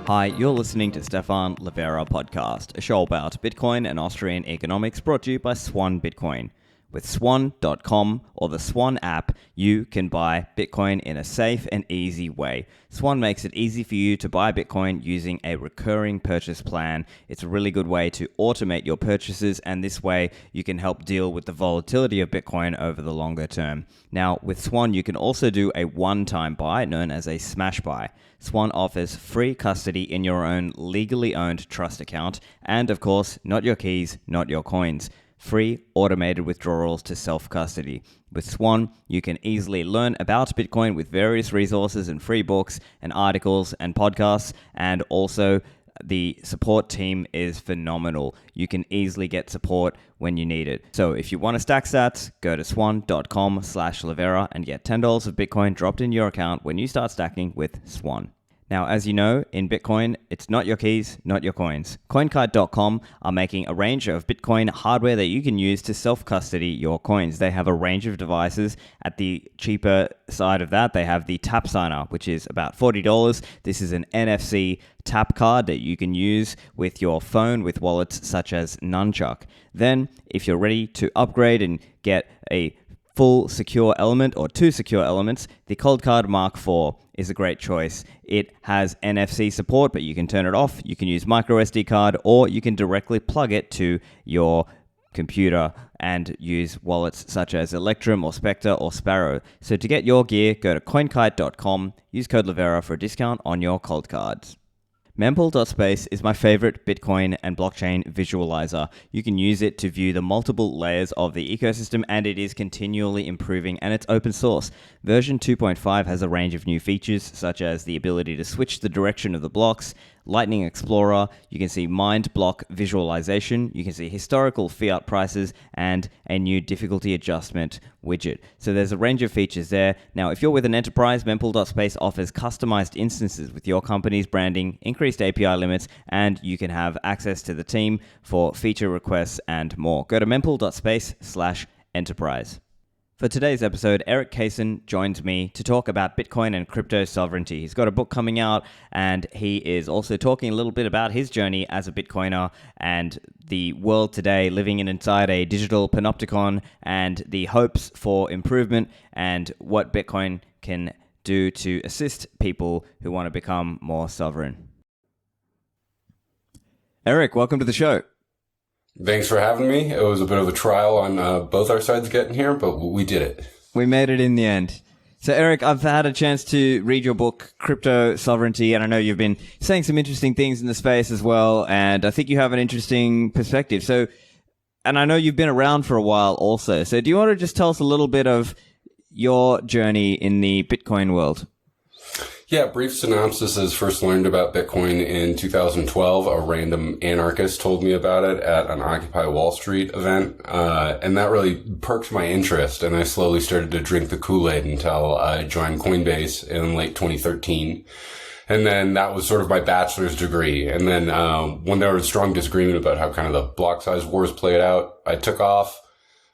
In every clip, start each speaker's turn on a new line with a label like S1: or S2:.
S1: Hi, you're listening to Stephan Livera podcast, a show about Bitcoin and Austrian economics brought to you by Swan Bitcoin. With swan.com or the Swan app, you can buy Bitcoin in a safe and easy way. Swan makes it easy for you to buy Bitcoin using a recurring purchase plan. It's a really good way to automate your purchases, and this way you can help deal with the volatility of Bitcoin over the longer term. Now, with Swan, you can also do a one-time buy known as a smash buy. Swan offers free custody in your own legally owned trust account, and of course, not your keys, not your coins. Free automated withdrawals to self-custody. With Swan, you can easily learn about Bitcoin with various resources and free books and articles and podcasts, and also the support team is phenomenal. You can easily get support when you need it. So if you want to stack sats, go to swan.com/Livera and get $10 of Bitcoin dropped in your account when you start stacking with Swan. Now, as you know, in Bitcoin, it's not your keys, not your coins. CoinKite.com are making a range of Bitcoin hardware that you can use to self-custody your coins. They have a range of devices. At the cheaper side of that, they have the Tap Signer, which is about $40. This is an NFC tap card that you can use with your phone with wallets such as Nunchuck. Then, if you're ready to upgrade and get a full secure element or two secure elements, the Cold Card Mark IV is a great choice. It has NFC support, but you can turn it off. You can use micro SD card, or you can directly plug it to your computer and use wallets such as Electrum or Spectre or Sparrow. So to get your gear, go to coinkite.com, use code Livera for a discount on your Cold Cards. Mempool.space is my favorite Bitcoin and blockchain visualizer. You can use it to view the multiple layers of the ecosystem, and it is continually improving, and it's open source. Version 2.5 has a range of new features, such as the ability to switch the direction of the blocks, Lightning Explorer, you can see mined block visualization, you can see historical fiat prices, and a new difficulty adjustment widget. So there's a range of features there. Now, if you're with an enterprise, Mempool.space offers customized instances with your company's branding, increased API limits, and you can have access to the team for feature requests and more. Go to mempool.space/enterprise. For today's episode, Erik Cason joins me to talk about Bitcoin and crypto sovereignty. He's got a book coming out, and he is also talking a little bit about his journey as a Bitcoiner and the world today, living inside a digital Panopticon, and the hopes for improvement and what Bitcoin can do to assist people who want to become more sovereign. Erik, welcome to the show.
S2: Thanks for having me. It was a bit of a trial on both our sides getting here, but we did it.
S1: We made it in the end. So, Erik, I've had a chance to read your book, Crypto Sovereignty, and I know you've been saying some interesting things in the space as well, and I think you have an interesting perspective. So, and I know you've been around for a while also. So do you want to just tell us a little bit of your journey in the Bitcoin world?
S2: Yeah, brief synopsis is first learned about Bitcoin in 2012. A random anarchist told me about it at an Occupy Wall Street event. And that really perked my interest. And I slowly started to drink the Kool-Aid until I joined Coinbase in late 2013. And then that was sort of my bachelor's degree. And then, when there was strong disagreement about how kind of the block size wars played out, I took off.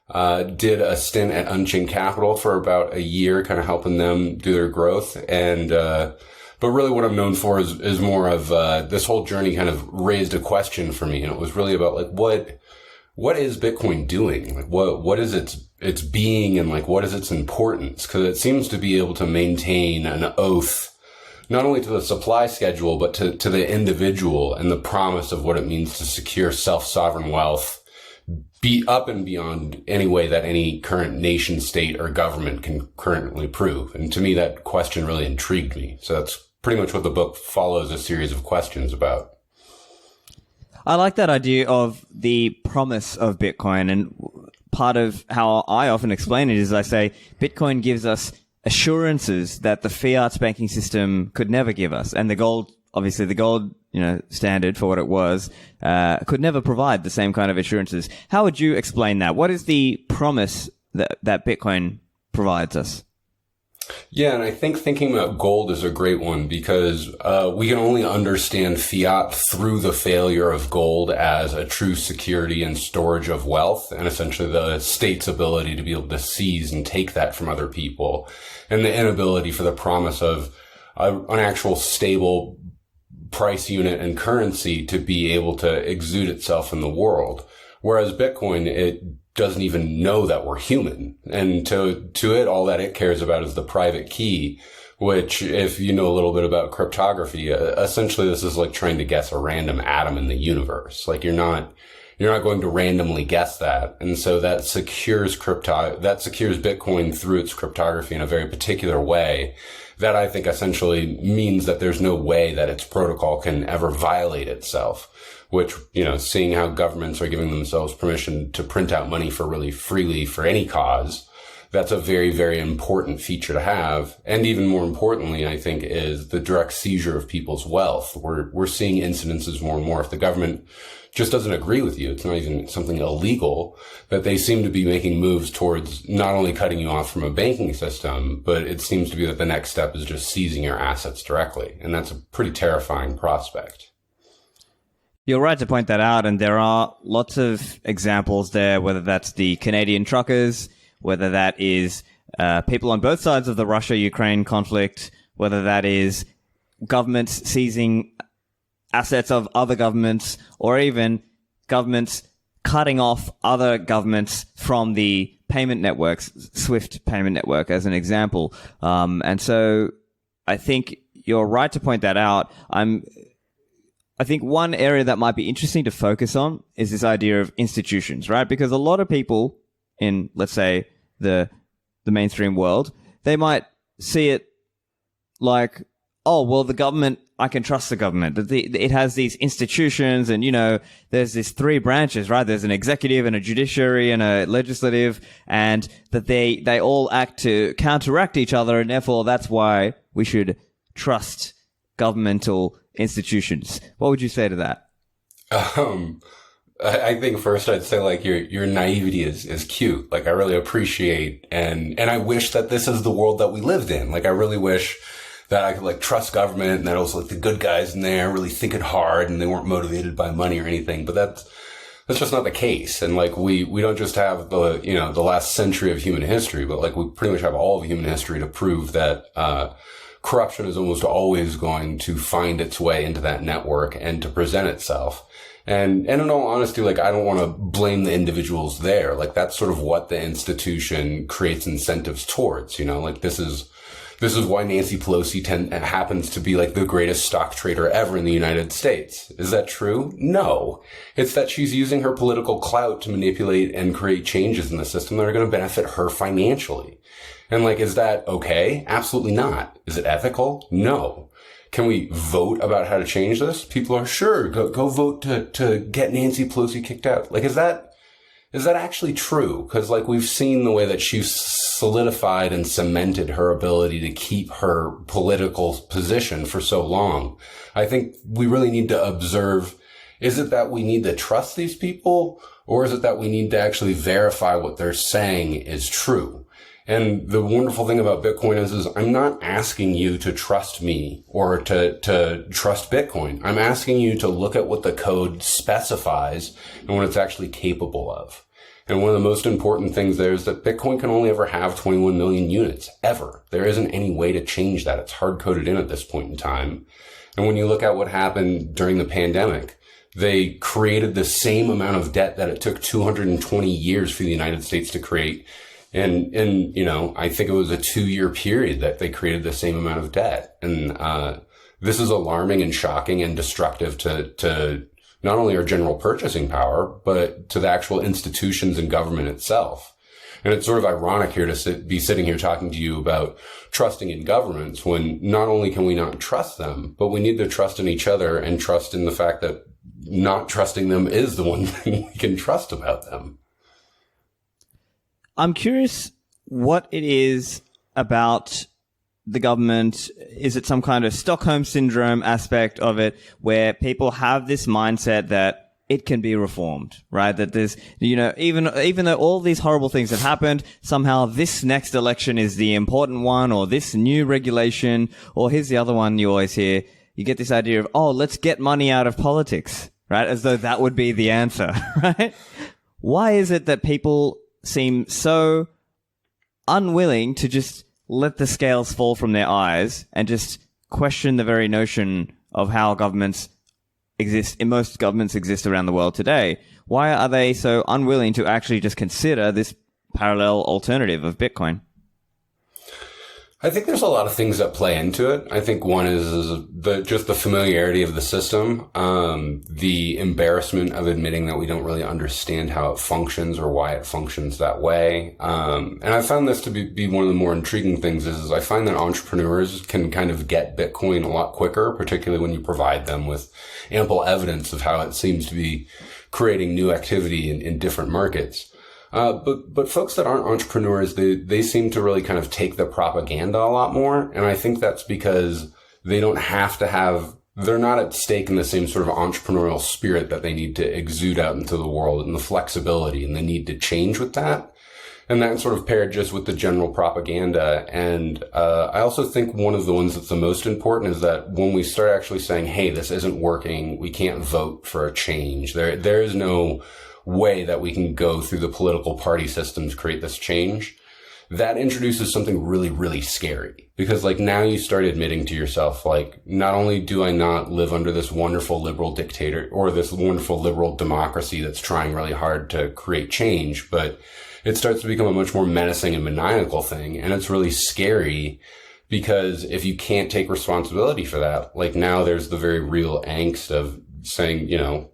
S2: Did a stint at Unchained Capital for about a year, kind of helping them do their growth. And, but really what I'm known for is more of, this whole journey kind of raised a question for me. And it was really about like, what is Bitcoin doing? Like, what is its being, and like, what is its importance? Cause it seems to be able to maintain an oath, not only to the supply schedule, but to the individual, and the promise of what it means to secure self-sovereign wealth, be up and beyond any way that any current nation, state, or government can currently prove. And to me, that question really intrigued me. So that's pretty much what the book follows a series of questions about.
S1: I like that idea of the promise of Bitcoin. And part of how I often explain it is I say Bitcoin gives us assurances that the fiat banking system could never give us. And the gold, obviously the gold, standard for what it was, could never provide the same kind of assurances. How would you explain that? What is the promise that Bitcoin provides us?
S2: Yeah, and I think thinking about gold is a great one, because we can only understand fiat through the failure of gold as a true security and storage of wealth, and essentially the state's ability to be able to seize and take that from other people, and the inability for the promise of an actual stable price unit and currency to be able to exude itself in the world. Whereas Bitcoin, it doesn't even know that we're human. And to it, all that it cares about is the private key, which, if you know a little bit about cryptography, essentially this is like trying to guess a random atom in the universe. Like you're not going to randomly guess that. And so that secures Bitcoin through its cryptography in a very particular way that I think essentially means that there's no way that its protocol can ever violate itself, which, seeing how governments are giving themselves permission to print out money for really freely for any cause, that's a very, very important feature to have. And even more importantly, I think, is the direct seizure of people's wealth. We're seeing incidences more and more. If the government just doesn't agree with you, it's not even something illegal, that they seem to be making moves towards not only cutting you off from a banking system, but it seems to be that the next step is just seizing your assets directly. And that's a pretty terrifying prospect.
S1: You're right to point that out, and there are lots of examples there, whether that's the Canadian truckers, whether that is people on both sides of the Russia-Ukraine conflict, whether that is governments seizing assets of other governments, or even governments cutting off other governments from the payment networks, SWIFT payment network as an example. And so I think you're right to point that out. I think one area that might be interesting to focus on is this idea of institutions, right? Because a lot of people in, let's say, the mainstream world, they might see it like, oh, well, the government, I can trust the government. It has these institutions and, there's these three branches, right? There's an executive and a judiciary and a legislative, and that they all act to counteract each other, and therefore that's why we should trust governmental institutions. What would you say to that?
S2: I think first I'd say like your naivety is cute. Like I really appreciate and I wish that this is the world that we lived in. Like I really wish that I could like trust government and that it was like the good guys in there really thinking hard and they weren't motivated by money or anything. But that's just not the case. And like we don't just have the last century of human history, but like we pretty much have all of human history to prove that corruption is almost always going to find its way into that network and to present itself. And in all honesty, like, I don't want to blame the individuals there. Like, that's sort of what the institution creates incentives towards, like this is why Nancy Pelosi happens to be like the greatest stock trader ever in the United States. Is that true? No. It's that she's using her political clout to manipulate and create changes in the system that are going to benefit her financially. And like, is that okay? Absolutely not. Is it ethical? No. Can we vote about how to change this? People are sure. Go vote to get Nancy Pelosi kicked out. Like, is that actually true? Cause like we've seen the way that she's solidified and cemented her ability to keep her political position for so long. I think we really need to observe, is it that we need to trust these people, or is it that we need to actually verify what they're saying is true? And the wonderful thing about Bitcoin is I'm not asking you to trust me or to trust Bitcoin. I'm asking you to look at what the code specifies and what it's actually capable of. And one of the most important things there is that Bitcoin can only ever have 21 million units, ever. There isn't any way to change that. It's hard-coded in at this point in time. And when you look at what happened during the pandemic, they created the same amount of debt that it took 220 years for the United States to create. And I think it was a 2-year period that they created the same amount of debt. And, this is alarming and shocking and destructive to not only our general purchasing power, but to the actual institutions and government itself. And it's sort of ironic here to be sitting here talking to you about trusting in governments when not only can we not trust them, but we need to trust in each other and trust in the fact that not trusting them is the one thing we can trust about them.
S1: I'm curious what it is about the government. Is it some kind of Stockholm syndrome aspect of it where people have this mindset that it can be reformed, right? That there's, even though all these horrible things have happened, somehow this next election is the important one, or this new regulation, or here's the other one you always hear. You get this idea of, oh, let's get money out of politics, right? As though that would be the answer, right? Why is it that people seem so unwilling to just let the scales fall from their eyes and just question the very notion of how governments exist, most governments exist around the world today. Why are they so unwilling to actually just consider this parallel alternative of Bitcoin?
S2: I think there's a lot of things that play into it. I think one is just the familiarity of the system, the embarrassment of admitting that we don't really understand how it functions or why it functions that way. And I found this to be one of the more intriguing things is I find that entrepreneurs can kind of get Bitcoin a lot quicker, particularly when you provide them with ample evidence of how it seems to be creating new activity in different markets. But folks that aren't entrepreneurs, they seem to really kind of take the propaganda a lot more. And I think that's because they don't have to they're not at stake in the same sort of entrepreneurial spirit that they need to exude out into the world, and the flexibility and the need to change with that. And that sort of paired just with the general propaganda. And, I also think one of the ones that's the most important is that when we start actually saying, hey, this isn't working, we can't vote for a change. There is no way that we can go through the political party system to create this change. That introduces something really, really scary, because like now you start admitting to yourself, like, not only do I not live under this wonderful liberal dictator or this wonderful liberal democracy that's trying really hard to create change, but it starts to become a much more menacing and maniacal thing. And it's really scary because if you can't take responsibility for that, like now there's the very real angst of saying, you know,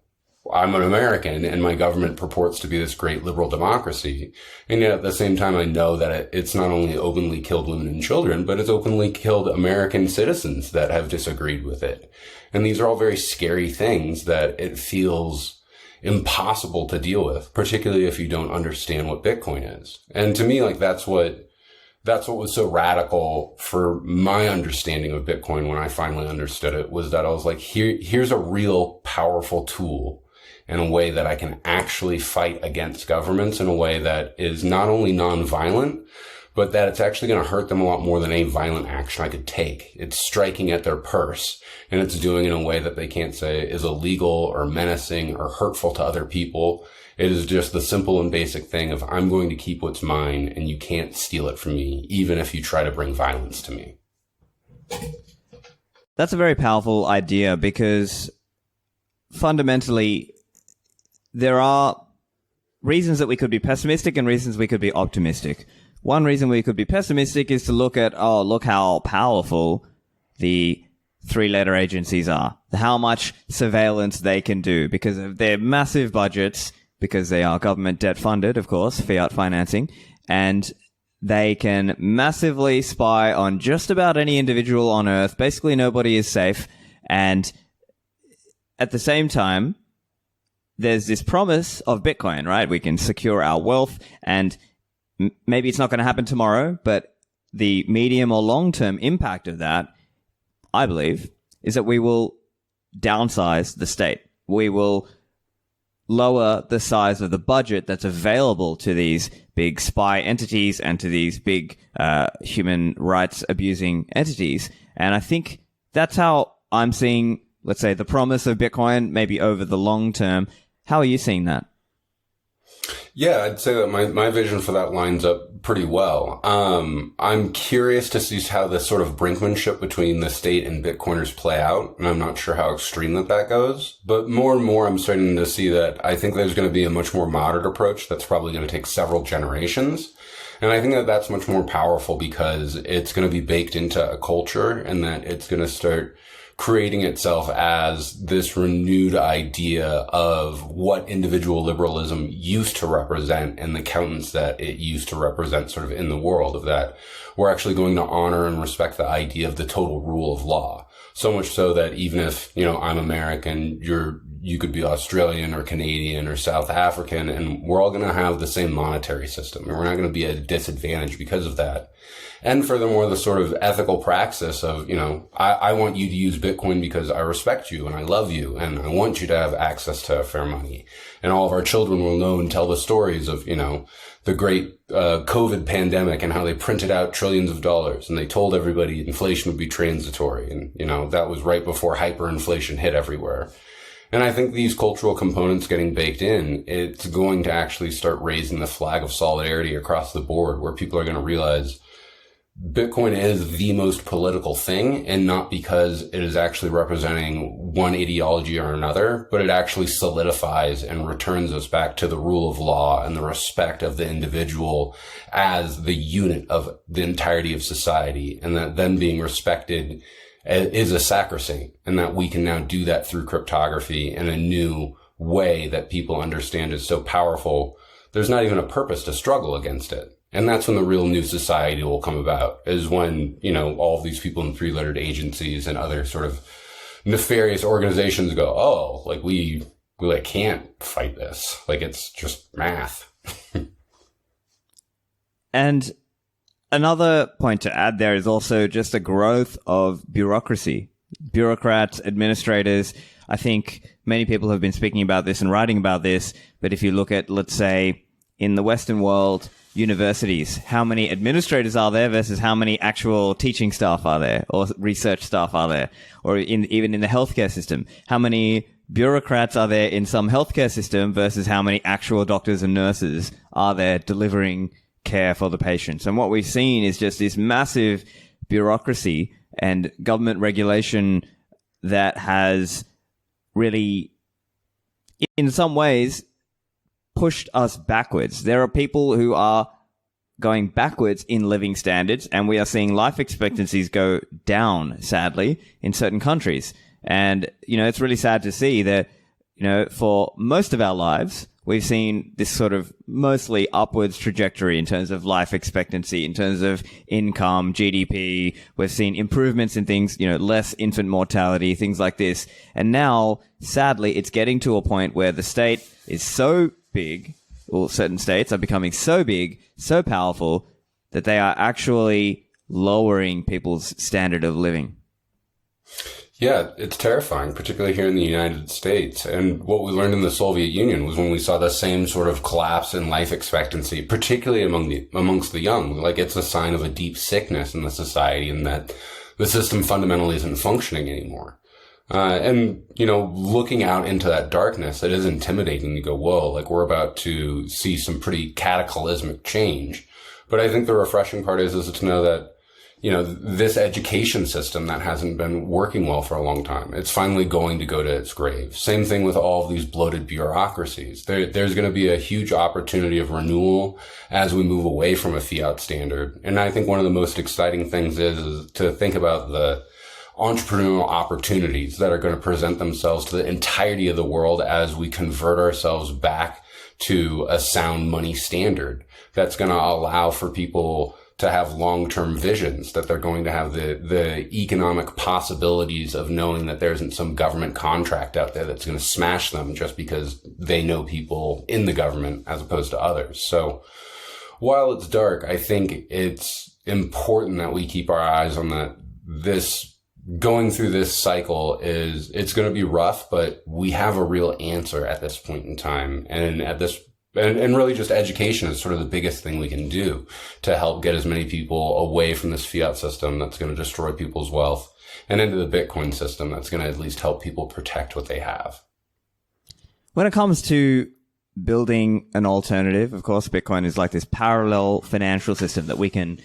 S2: I'm an American and my government purports to be this great liberal democracy. And yet at the same time, I know that it's not only openly killed women and children, but it's openly killed American citizens that have disagreed with it. And these are all very scary things that it feels impossible to deal with, particularly if you don't understand what Bitcoin is. And to me, like, that's what was so radical for my understanding of Bitcoin when I finally understood it, was that I was like, here's a real powerful tool in a way that I can actually fight against governments in a way that is not only nonviolent, but that it's actually going to hurt them a lot more than any violent action I could take. It's striking at their purse, and it's doing it in a way that they can't say is illegal or menacing or hurtful to other people. It is just the simple and basic thing of, I'm going to keep what's mine and you can't steal it from me, even if you try to bring violence to me.
S1: That's a very powerful idea, because fundamentally there are reasons that we could be pessimistic and reasons we could be optimistic. One reason we could be pessimistic is to look at, look how powerful the three-letter agencies are, how much surveillance they can do because of their massive budgets, because they are government debt funded, of course, fiat financing, and they can massively spy on just about any individual on Earth. Basically, nobody is safe. And at the same time, there's this promise of Bitcoin, right? We can secure our wealth, and maybe it's not going to happen tomorrow, but the medium or long-term impact of that, I believe, is that we will downsize the state. We will lower the size of the budget that's available to these big spy entities and to these big human rights abusing entities. And I think that's how I'm seeing, let's say, the promise of Bitcoin, maybe over the long term. How are you seeing that?
S2: Yeah, I'd say that my vision for that lines up pretty well. I'm curious to see how this sort of brinkmanship between the state and Bitcoiners play out, and I'm not sure how extreme that goes. But more and more, I'm starting to see that I think there's going to be a much more moderate approach that's probably going to take several generations. And I think that that's much more powerful because it's going to be baked into a culture, and that it's going to start creating itself as this renewed idea of what individual liberalism used to represent and the countenance that it used to represent sort of in the world, of that we're actually going to honor and respect the idea of the total rule of law. So much so that even if, you know, I'm American, you could be Australian or Canadian or South African, and we're all going to have the same monetary system, and we're not going to be at a disadvantage because of that. And furthermore, the sort of ethical praxis of, you know, I want you to use Bitcoin because I respect you and I love you and I want you to have access to fair money. And all of our children will know and tell the stories of, you know, the great COVID pandemic and how they printed out trillions of dollars and they told everybody inflation would be transitory. And, you know, that was right before hyperinflation hit everywhere. And I think these cultural components getting baked in, it's going to actually start raising the flag of solidarity across the board, where people are going to realize Bitcoin is the most political thing, and not because it is actually representing one ideology or another, but it actually solidifies and returns us back to the rule of law and the respect of the individual as the unit of the entirety of society, and that then being respected is a sacrosanct, and that we can now do that through cryptography in a new way that people understand is so powerful. There's not even a purpose to struggle against it. And that's when the real new society will come about, is when, all of these people in three-lettered agencies and other sort of nefarious organizations go, oh, like we can't fight this. Like, it's just math.
S1: And another point to add there is also just the growth of bureaucracy. Bureaucrats, administrators. I think many people have been speaking about this and writing about this. But if you look at, let's say, in the Western world, universities, how many administrators are there versus how many actual teaching staff are there or research staff are there? Or even in the healthcare system, how many bureaucrats are there in some healthcare system versus how many actual doctors and nurses are there delivering care for the patients? And what we've seen is just this massive bureaucracy and government regulation that has really, in some ways, pushed us backwards. There are people who are going backwards in living standards, and we are seeing life expectancies go down, sadly, in certain countries. And, it's really sad to see that, for most of our lives, we've seen this sort of mostly upwards trajectory in terms of life expectancy, in terms of income, GDP. We've seen improvements in things, less infant mortality, things like this. And now, sadly, it's getting to a point where the state is so big, or certain states are becoming so big, so powerful, that they are actually lowering people's standard of living.
S2: Yeah, it's terrifying, particularly here in the United States. And what we learned in the Soviet Union was when we saw the same sort of collapse in life expectancy, particularly amongst the young. Like, it's a sign of a deep sickness in the society, and that the system fundamentally isn't functioning anymore. And, looking out into that darkness, it is intimidating to go, whoa, like, we're about to see some pretty cataclysmic change. But I think the refreshing part is to know that, this education system that hasn't been working well for a long time, it's finally going to go to its grave. Same thing with all of these bloated bureaucracies. There's going to be a huge opportunity of renewal as we move away from a fiat standard. And I think one of the most exciting things is to think about the entrepreneurial opportunities that are going to present themselves to the entirety of the world as we convert ourselves back to a sound money standard that's going to allow for people to have long-term visions, that they're going to have the economic possibilities of knowing that there isn't some government contract out there that's going to smash them just because they know people in the government as opposed to others. So while it's dark, I think it's important that we keep our eyes on that. Going through this cycle it's going to be rough, but we have a real answer at this point in time. And and really just education is sort of the biggest thing we can do to help get as many people away from this fiat system that's going to destroy people's wealth, and into the Bitcoin system that's going to at least help people protect what they have.
S1: When it comes to building an alternative, of course, Bitcoin is like this parallel financial system that we can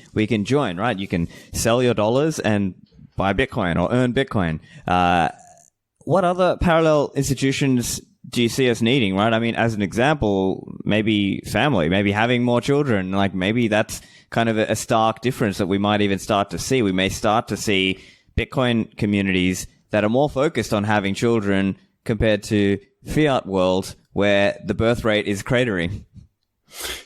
S1: join, right? You can sell your dollars and buy Bitcoin or earn Bitcoin. What other parallel institutions do you see us needing, right? I mean, as an example, maybe family, maybe having more children. Like, maybe that's kind of a stark difference that we might even start to see. We may start to see Bitcoin communities that are more focused on having children compared to fiat world where the birth rate is cratering.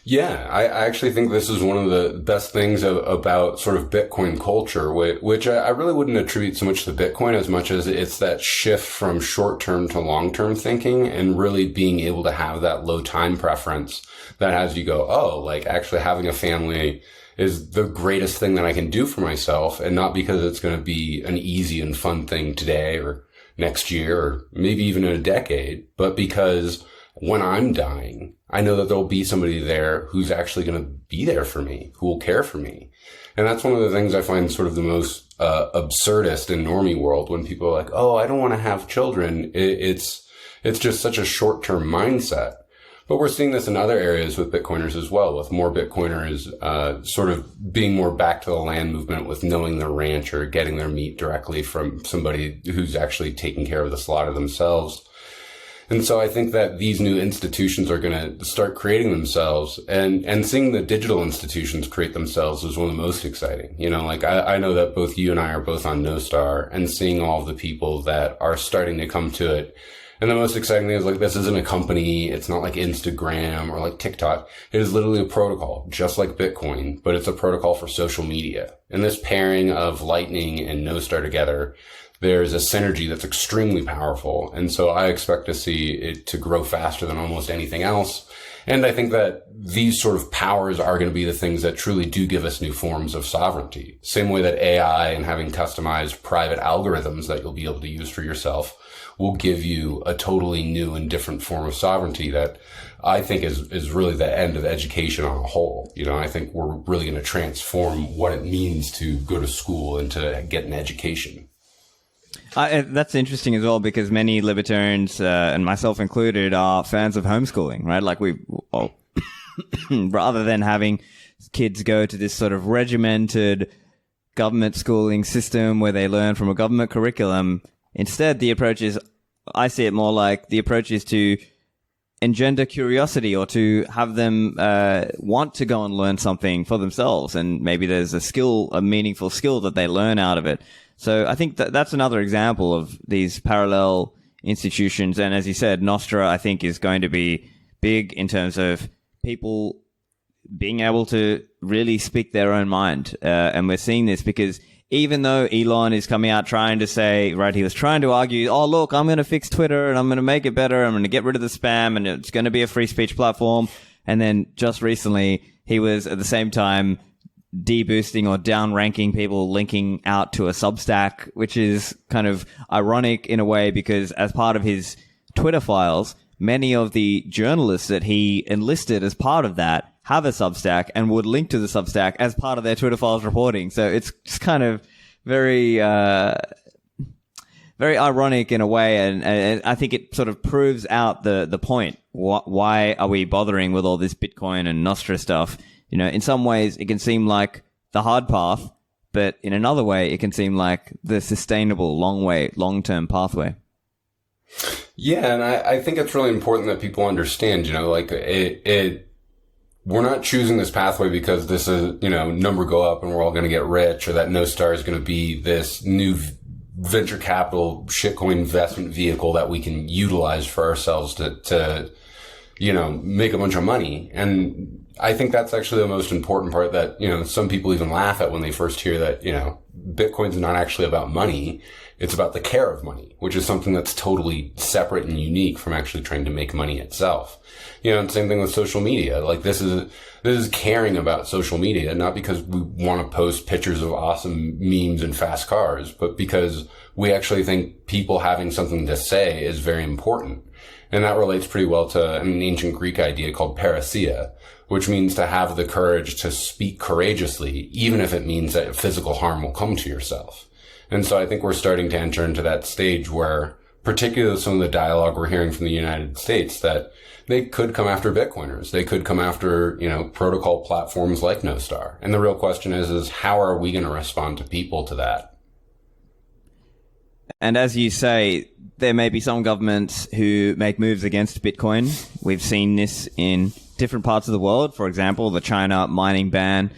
S2: Yeah, I actually think this is one of the best things about sort of Bitcoin culture, which I really wouldn't attribute so much to Bitcoin as much as it's that shift from short-term to long-term thinking, and really being able to have that low time preference that has you go, oh, like, actually having a family is the greatest thing that I can do for myself, and not because it's going to be an easy and fun thing today or next year or maybe even in a decade, but because when I'm dying, I know that there'll be somebody there who's actually going to be there for me, who will care for me. And that's one of the things I find sort of the most absurdist in normie world, when people are like, oh, I don't want to have children. It's just such a short-term mindset. But we're seeing this in other areas with Bitcoiners as well, with more Bitcoiners sort of being more back to the land movement, with knowing their ranch or getting their meat directly from somebody who's actually taking care of the slaughter themselves. And so I think that these new institutions are going to start creating themselves, and seeing the digital institutions create themselves is one of the most exciting. You know, like I know that both you and I are both on Nostar, and seeing all of the people that are starting to come to it. And the most exciting thing is, like, this isn't a company. It's not like Instagram or like TikTok. It is literally a protocol, just like Bitcoin, but it's a protocol for social media. And this pairing of Lightning and Nostar together, there's a synergy that's extremely powerful. And so I expect to see it to grow faster than almost anything else. And I think that these sort of powers are going to be the things that truly do give us new forms of sovereignty. Same way that AI and having customized private algorithms that you'll be able to use for yourself will give you a totally new and different form of sovereignty that I think is really the end of education on a whole. You know, I think we're really going to transform what it means to go to school and to get an education.
S1: That's interesting as well, because many libertarians, and myself included, are fans of homeschooling, right? Like rather than having kids go to this sort of regimented government schooling system where they learn from a government curriculum, instead the approach is, I see it more like the approach is to engender curiosity, or to have them want to go and learn something for themselves, and maybe there's a meaningful skill that they learn out of it. So I think that's another example of these parallel institutions. And as you said, Nostra, I think, is going to be big in terms of people being able to really speak their own mind. And we're seeing this because even though Elon is coming out trying to say, right, he was trying to argue, oh, look, I'm going to fix Twitter and I'm going to make it better. I'm going to get rid of the spam and it's going to be a free speech platform. And then just recently, he was at the same time deboosting or down-ranking people linking out to a Substack, which is kind of ironic in a way, because as part of his Twitter files, many of the journalists that he enlisted as part of that have a Substack and would link to the Substack as part of their Twitter files reporting. So it's just kind of very, very ironic in a way. And I think it sort of proves out the point. Why are we bothering with all this Bitcoin and Nostra stuff? You know, in some ways it can seem like the hard path, but in another way it can seem like the sustainable long-term pathway.
S2: Yeah, and I think it's really important that people understand, you know, like we're not choosing this pathway because this is, you know, number go up and we're all going to get rich, or that Nostar is going to be this new venture capital shitcoin investment vehicle that we can utilize for ourselves to, you know, make a bunch of money. And I think that's actually the most important part that, you know, some people even laugh at when they first hear that, you know, Bitcoin's not actually about money. It's about the care of money, which is something that's totally separate and unique from actually trying to make money itself. You know, and same thing with social media. Like this is caring about social media, not because we want to post pictures of awesome memes and fast cars, but because we actually think people having something to say is very important. And that relates pretty well to an ancient Greek idea called parousia, which means to have the courage to speak courageously, even if it means that physical harm will come to yourself. And so I think we're starting to enter into that stage where, particularly some of the dialogue we're hearing from the United States, that they could come after Bitcoiners. They could come after, you know, protocol platforms like Nostar. And the real question is how are we going to respond to people to that?
S1: And as you say, there may be some governments who make moves against Bitcoin. We've seen this in different parts of the world. For example, the China mining ban.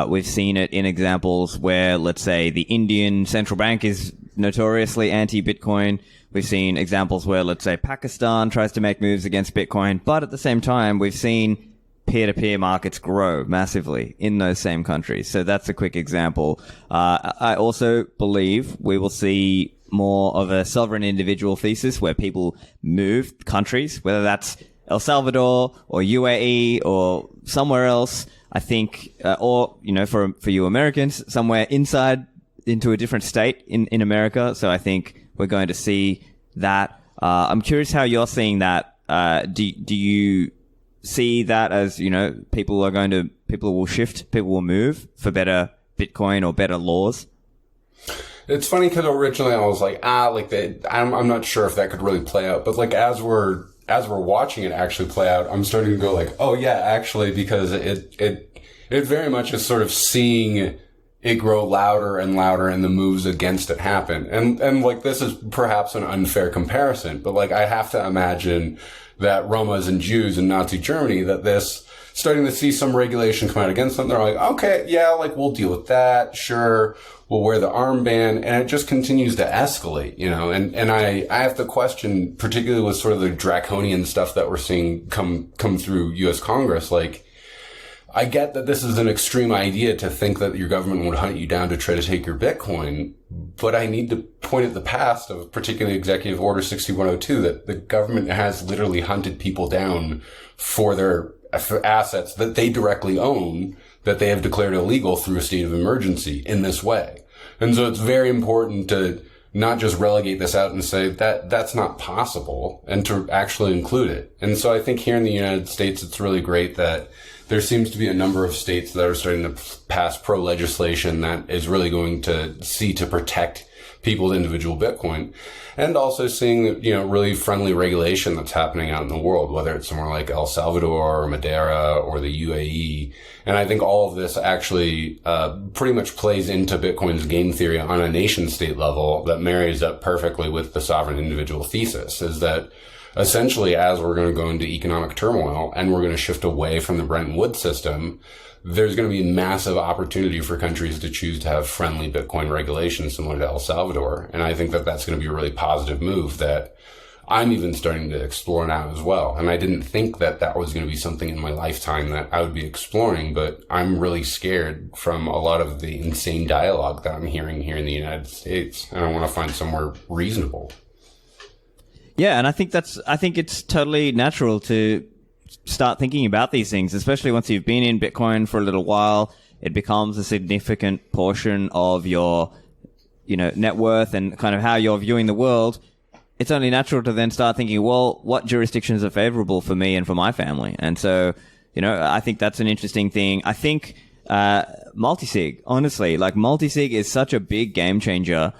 S1: We've seen it in examples where, let's say, the Indian central bank is notoriously anti-Bitcoin. We've seen examples where, let's say, Pakistan tries to make moves against Bitcoin. But at the same time, we've seen peer-to-peer markets grow massively in those same countries. So that's a quick example. I also believe we will see more of a sovereign individual thesis where people move countries, whether that's El Salvador or UAE or somewhere else. I think, or, you know, for you Americans, somewhere inside into a different state in America. So I think we're going to see that. I'm curious how you're seeing that. Do you see that as, you know, people will shift, people will move for better Bitcoin or better laws?
S2: It's funny because originally I was like, I'm not sure if that could really play out. But like as we're as we're watching it actually play out, I'm starting to go like, oh yeah, actually, because it very much is sort of seeing it grow louder and louder and the moves against it happen. And like, this is perhaps an unfair comparison, but like, I have to imagine that Romas and Jews in Nazi Germany, that this starting to see some regulation come out against them. They're like, okay, yeah, like, we'll deal with that. Sure. We'll wear the armband. And it just continues to escalate, you know, and I have to question, particularly with sort of the draconian stuff that we're seeing come through U.S. Congress, like, I get that this is an extreme idea to think that your government would hunt you down to try to take your Bitcoin, but I need to point at the past of particularly Executive Order 6102 that the government has literally hunted people down for their assets that they directly own, that they have declared illegal through a state of emergency in this way. And so it's very important to not just relegate this out and say that that's not possible, and to actually include it. And so I think here in the United States, it's really great that there seems to be a number of states that are starting to pass pro legislation that is really going to see to protect people's individual Bitcoin, and also seeing, you know, really friendly regulation that's happening out in the world, whether it's somewhere like El Salvador or Madeira or the UAE. And I think all of this actually pretty much plays into Bitcoin's game theory on a nation state level that marries up perfectly with the sovereign individual thesis, is that essentially, as we're going to go into economic turmoil and we're going to shift away from the Bretton Woods system, there's going to be massive opportunity for countries to choose to have friendly Bitcoin regulation similar to El Salvador. And I think that that's going to be a really positive move that I'm even starting to explore now as well. And I didn't think that that was going to be something in my lifetime that I would be exploring, but I'm really scared from a lot of the insane dialogue that I'm hearing here in the United States. And I want to find somewhere reasonable.
S1: Yeah, and I think it's totally natural to start thinking about these things, especially once you've been in Bitcoin for a little while. It becomes a significant portion of your, you know, net worth and kind of how you're viewing the world. It's only natural to then start thinking, well, what jurisdictions are favorable for me and for my family? And so, you know, I think that's an interesting thing. I think multisig, honestly, like multisig is such a big game changer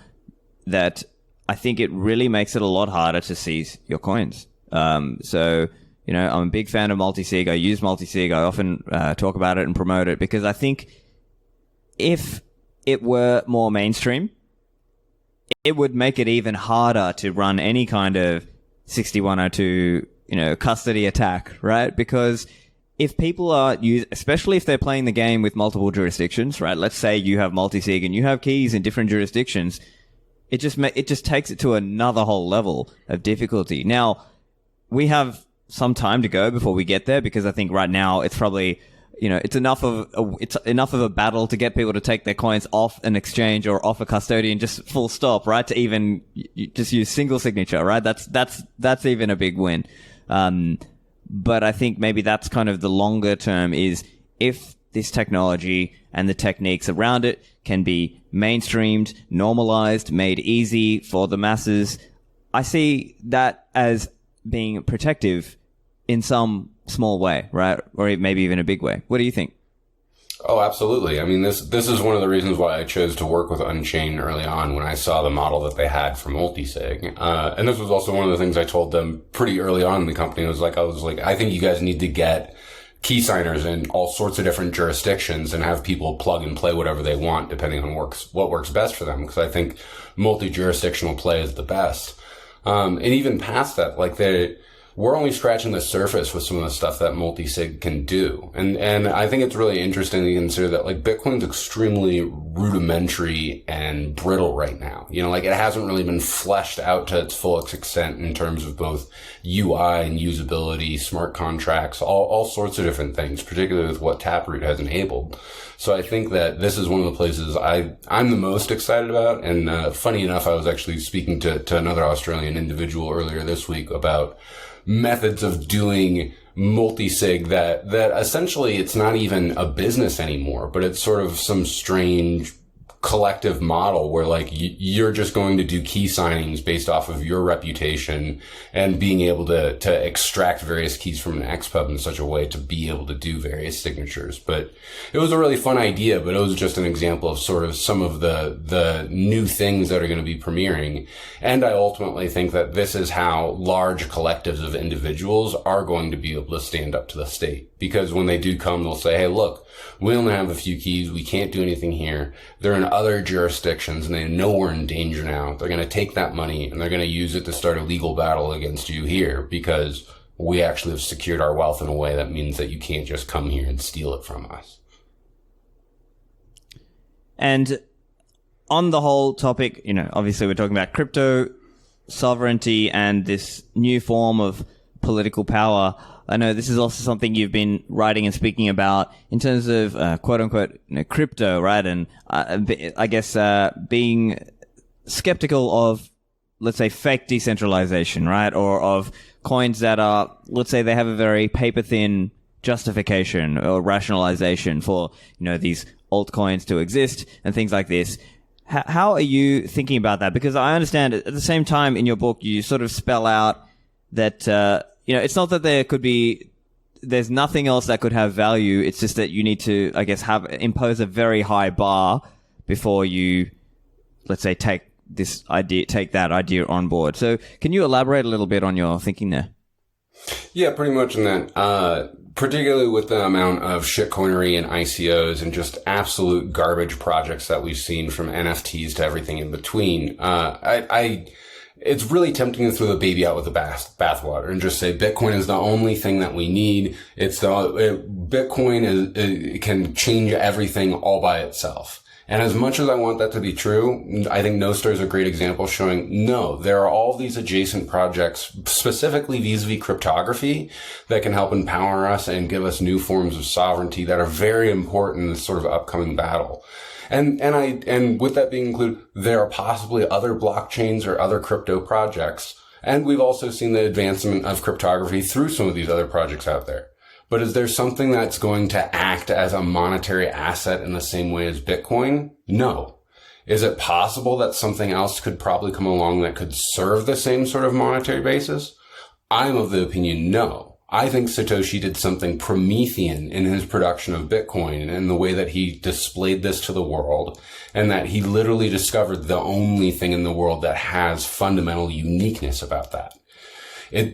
S1: that I think it really makes it a lot harder to seize your coins. So, you know, I'm a big fan of multisig. I use multisig. I often talk about it and promote it because I think if it were more mainstream, it would make it even harder to run any kind of 6102, you know, custody attack, right? Because if people are especially if they're playing the game with multiple jurisdictions, right? Let's say you have multisig and you have keys in different jurisdictions. It just takes it to another whole level of difficulty. Now, we have some time to go before we get there because I think right now it's probably, you know, it's enough of a battle to get people to take their coins off an exchange or off a custodian, just full stop, right? To even just use single signature, right? That's even a big win. But I think maybe that's kind of the longer term is if this technology and the techniques around it can be mainstreamed, normalized, made easy for the masses. I see that as being protective in some small way, right? Or maybe even a big way. What do you think?
S2: Oh, absolutely. I mean, this is one of the reasons why I chose to work with Unchained early on when I saw the model that they had for multisig. And this was also one of the things I told them pretty early on in the company. I was like, I think you guys need to get key signers in all sorts of different jurisdictions and have people plug and play whatever they want depending on what works best for them. Because I think multi-jurisdictional play is the best. And even past that, like we're only scratching the surface with some of the stuff that multisig can do. And I think it's really interesting to consider that like Bitcoin's extremely rudimentary and brittle right now. You know, like it hasn't really been fleshed out to its fullest extent in terms of both UI and usability, smart contracts, all sorts of different things, particularly with what Taproot has enabled. So I think that this is one of the places I'm the most excited about. And funny enough, I was actually speaking to another Australian individual earlier this week about methods of doing multisig that essentially it's not even a business anymore, but it's sort of some strange collective model where like you're just going to do key signings based off of your reputation and being able to extract various keys from an XPub in such a way to be able to do various signatures. But it was a really fun idea, but it was just an example of sort of some of the new things that are going to be premiering. And I ultimately think that this is how large collectives of individuals are going to be able to stand up to the state. Because when they do come, they'll say, hey, look, we only have a few keys. We can't do anything here. They're in other jurisdictions and they know we're in danger now. They're going to take that money and they're going to use it to start a legal battle against you here because we actually have secured our wealth in a way that means that you can't just come here and steal it from us.
S1: And on the whole topic, obviously we're talking about crypto sovereignty and this new form of political power. I know this is also something you've been writing and speaking about in terms of quote unquote crypto, right? And I guess being skeptical of, let's say, fake decentralization, right? Or of coins that are, let's say, they have a very paper thin justification or rationalization for, these altcoins to exist and things like this. How are you thinking about that? Because I understand at the same time in your book, you sort of spell out that, it's not that there's nothing else that could have value. It's just that you need to, I guess, impose a very high bar before you, let's say, take that idea on board. So can you elaborate a little bit on your thinking there?
S2: Yeah, pretty much in that, particularly with the amount of shitcoinery and ICOs and just absolute garbage projects that we've seen from NFTs to everything in between. It's really tempting to throw the baby out with the bathwater and just say Bitcoin is the only thing that we need. Bitcoin it can change everything all by itself. And as much as I want that to be true, I think Nostr is a great example showing no, there are all these adjacent projects, specifically vis-a-vis cryptography, that can help empower us and give us new forms of sovereignty that are very important in this sort of upcoming battle. And with that being included, there are possibly other blockchains or other crypto projects. And we've also seen the advancement of cryptography through some of these other projects out there. But is there something that's going to act as a monetary asset in the same way as Bitcoin? No. Is it possible that something else could probably come along that could serve the same sort of monetary basis? I'm of the opinion no. I think Satoshi did something Promethean in his production of Bitcoin and the way that he displayed this to the world, and that he literally discovered the only thing in the world that has fundamental uniqueness about that.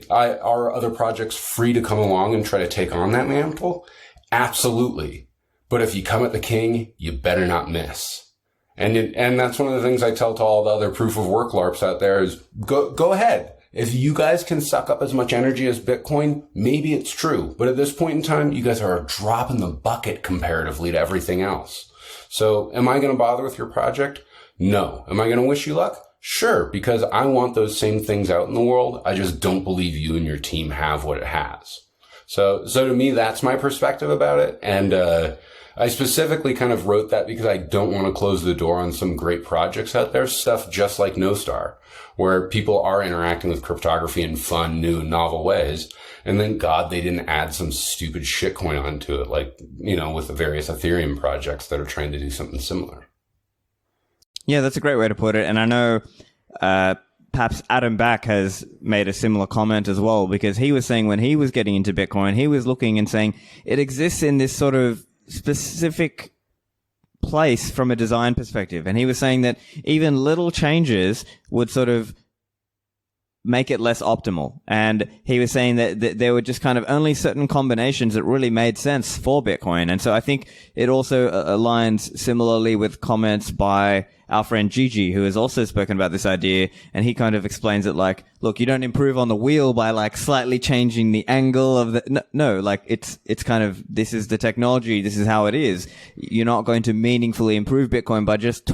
S2: Are other projects free to come along and try to take on that mantle? Absolutely. But if you come at the king, you better not miss. And that's one of the things I tell to all the other proof of work LARPs out there is go ahead. If you guys can suck up as much energy as Bitcoin, maybe it's true. But at this point in time, you guys are a drop in the bucket comparatively to everything else. So am I going to bother with your project? No. Am I going to wish you luck? Sure, because I want those same things out in the world. I just don't believe you and your team have what it has. So to me, that's my perspective about it. And, I specifically kind of wrote that because I don't want to close the door on some great projects out there, stuff just like Nostr, where people are interacting with cryptography in fun, new, novel ways. And thank God they didn't add some stupid shitcoin onto it, like, with the various Ethereum projects that are trying to do something similar.
S1: Yeah, that's a great way to put it. And I know perhaps Adam Back has made a similar comment as well, because he was saying when he was getting into Bitcoin, he was looking and saying it exists in this sort of specific place from a design perspective. And he was saying that even little changes would sort of make it less optimal. And he was saying that there were just kind of only certain combinations that really made sense for Bitcoin. And so I think it also aligns similarly with comments by our friend Gigi, who has also spoken about this idea. And he kind of explains it like, look, you don't improve on the wheel by like slightly changing the angle of the, no, like it's kind of, this is the technology. This is how it is. You're not going to meaningfully improve Bitcoin by just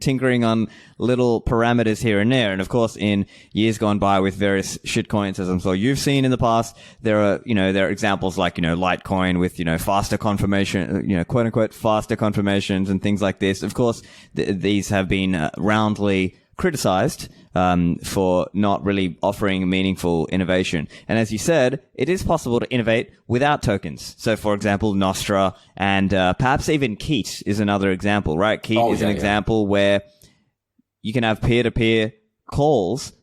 S1: tinkering on little parameters here and there. And of course, in years gone by with various shitcoins, as I'm sure you've seen in the past, there are examples like, Litecoin with, faster confirmation, quote unquote, faster confirmations and things like this. Of course, these have been roundly criticized for not really offering meaningful innovation. And as you said, it is possible to innovate without tokens. So, for example, Nostra and perhaps even Keat is another example, right? Keat is an example where you can have peer-to-peer calls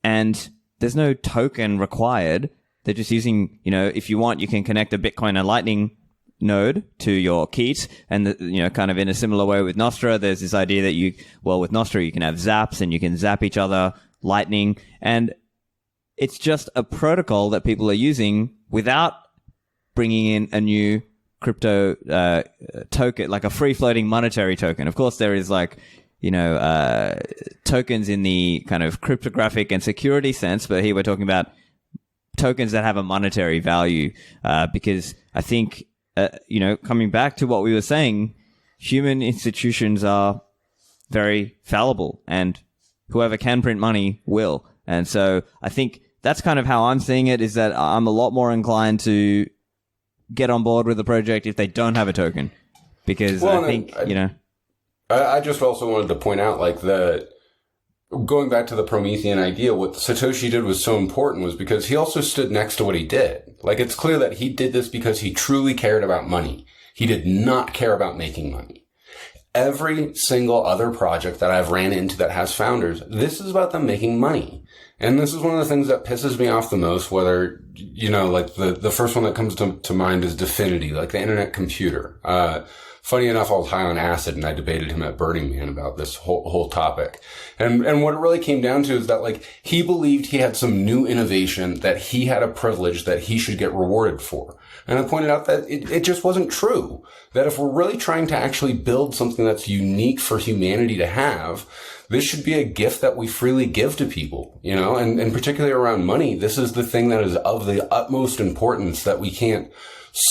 S1: and there's no token required. They're just using, if you want, you can connect a Bitcoin and Lightning node to your Keat, and kind of in a similar way with Nostra, there's this idea that with Nostra you can have zaps and you can zap each other Lightning, and it's just a protocol that people are using without bringing in a new crypto token, like a free floating monetary token. Of course, there is tokens in the kind of cryptographic and security sense, but here we're talking about tokens that have a monetary value, because I think coming back to what we were saying, human institutions are very fallible, and whoever can print money will. And so I think that's kind of how I'm seeing it, is that I'm a lot more inclined to get on board with the project if they don't have a token, because
S2: I just also wanted to point out, going back to the Promethean idea, what Satoshi did was so important was because he also stood next to what he did. It's clear that he did this because he truly cared about money. He did not care about making money. Every single other project that I've ran into that has founders, this is about them making money. And this is one of the things that pisses me off the most, whether, the first one that comes to mind is Definity, the internet computer. Funny enough, I was high on acid and I debated him at Burning Man about this whole topic. And what it really came down to is that he believed he had some new innovation that he had a privilege that he should get rewarded for. And I pointed out that it just wasn't true. That if we're really trying to actually build something that's unique for humanity to have, this should be a gift that we freely give to people, and particularly around money. This is the thing that is of the utmost importance, that we can't